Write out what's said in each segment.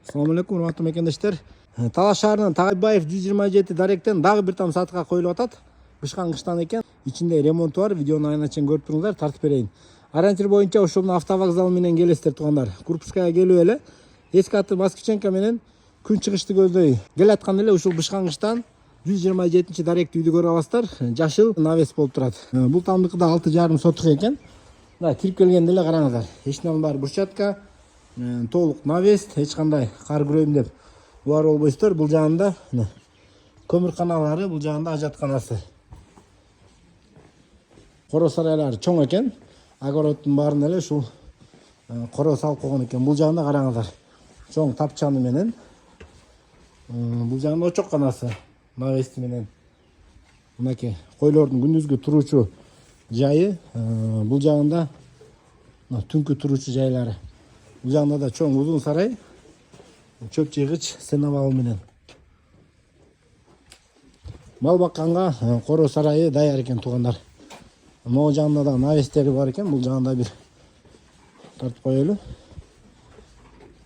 Assalamu alaikum, урматтуу мекендештер. Талаш шаарынан Тагайбаев 127 даректен дагы бир там сатыга коюлуп атат. Бышкан кыштан экен. Ичинде ремонту бар. Видеону айына чейин көрүп туруңуздар, тартып берейин. Ориентир боюнча ушул автовокзал менен келесиздер туугандар. Курбская келип эле эски аты Москвиченко менен күн чыгышты көздөй келатканда эле ушул Бышкан кыштан 127 дарект үйдү көрүп аласыздар. Жашыл навес болуп турат. Бул тамдыкы да 6,5 сотук экен. Да, кирип келгенде эле караңыздар. Эчинен бар брусчатка, толук навес, эч кандай кар күрөйм деп булар болбойсуздар. Бул жагында көмүр каналары, бул жагында ажатканасы. Коро сарайлары чоң экен. Огороддун баарын эле ушул коро салып койгон экен. Бул жагында караңыздар. Чоң тапчаны менен. Бул жагында очок канасы, навести менен. Мынакей койлордун күндүзгү туруучу жайы, бул жагында түнкү туруучу жайлары. Бул жагында да чоң узун сарай, чөп жыйгыч сеновал менен. Мал бакканга коро сарайы даяр экен туугандар. Могу жагында да навестери бар экен. Бул жагында бир тартып коелу.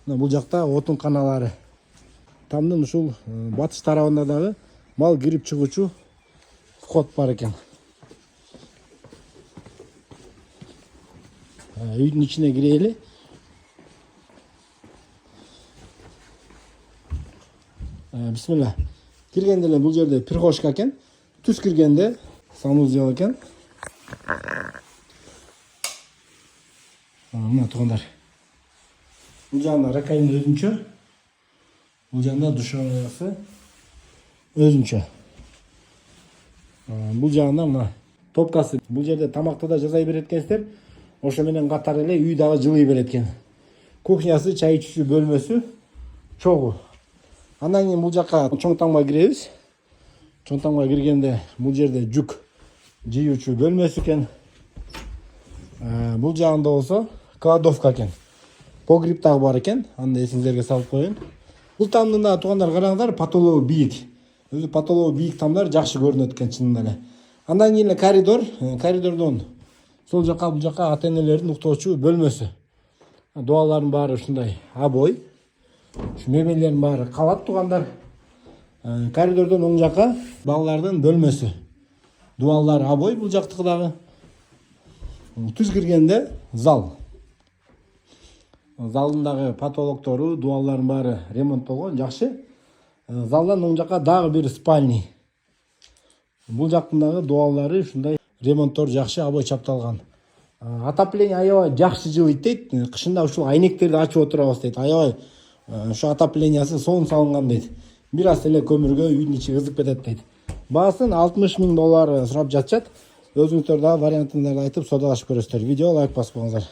Бул жакта отун каналары. Тамдын ушул батыш тарабында дагы мал кирип чыгуучу вход бар экен. Үйдүн ичине кирели. Бисмилла. Киргенде эле бул жерде прихожка экен. Түз киргенде санузел экен. Мына туугандар. Бул жагында ракайын өзүнчө. Бул жагында душевыйсы өзүнчө. Бул жагында мына топкасы. Бул жерде тамакты да жасай берет экенсиздер. Ошо менен катар эле үй дагы жылый берет экен. Кухнясы, чай ичүүчү бөлмөсү чогуу. Андан кийин бул жакка чоң тамга киребиз. Чоң тамга киргенде бул жерде жүк жыюучу бөлмөсү экен. Бул жагында болсо кладовка экен. Погреб дагы бар экен. Аны эсиңиздерге салып коеюн. Бул тамдын да туугандар караңыздар, потологу бийик. Өзү потологу бийик тамдар жакшы көрүнөт экен чынында эле. Андан кийин эле коридор, коридордон сол жака бул жака ата-энелердин уктоочу бөлмөсү. Дуалардын баары ушундай обой. Şu mebellerin bari kalat tuğanlar. Koridordan oң жака балалардын бөлмөсү. Дуаллар обой бул жактыкыдагы. Түз киргенде зал. Залдагы потолоктору, дуаллардын баары ремонттолгон, жакшы. Залдан оң жака дагы бир спальни. Бул жактындагы дуаллары ушундай ремонттор жакшы, обой чапталган. Отопление аябай жакшы жылыйт дейт. Кышында ушул айнектерди ачып отурабыз дейт. Аябай şu отоплениясы соң салынган дейт. Бир аз эле көмүргө үйдүн ичи кызып кетет дейт. Баасын $60,000 сурап жатышат. Өзүңүздөр дагы вариантыңдарды айтып содалашып көрөсүздөр. Видео лайк басып коюңуздар.